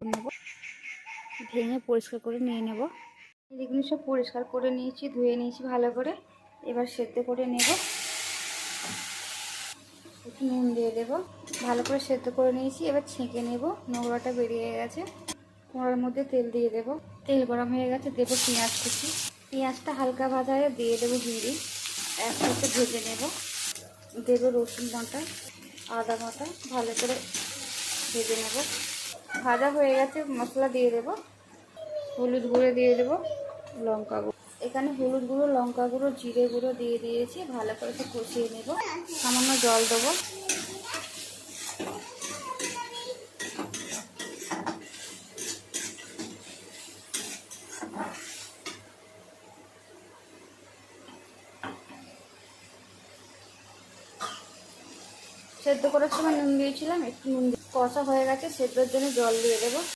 নেব, ভেঙে পরিষ্কার করে নিয়ে নেব। এগুলো সব পরিষ্কার করে নিয়েছি, ধুয়ে নিয়েছি ভালো করে। এবার সেদ্ধ করে নেব। একটু নুন দিয়ে দেবো, ভালো করে সেদ্ধ করে নিয়েছি। এবার ছেঁকে নেব, নোংরাটা বেরিয়ে গেছে। কড়ার মধ্যে তেল দিয়ে দেবো, তেল গরম হয়ে গেছে, দেবো পেঁয়াজ কুচি। পেঁয়াজটা হালকা ভাজা হয়ে দিয়ে দেবো জিরে, একসাথে ভেজে নেব। দেবো রসুন বাটা, আদা বাটা, ভালো করে ভেজে নেব। ভাজা হয়ে গেছে, মশলা দিয়ে দেবো। হলুদ গুঁড়ো দিয়ে দেবো, লঙ্কা গুঁড়ো। এখানে হলুদ গুঁড়ো, লঙ্কা গুঁড়ো, জিরে গুঁড়ো দিয়ে দিয়েছি। ভালো করে একটু কষিয়ে নেব। সামান্য জল দেবো। সেদ্ধ করার সময় নুন দিয়েছিলাম, একটু নুন কষা হয়ে গেছে, সেদ্ধর জন্য জল দিয়ে দেবো।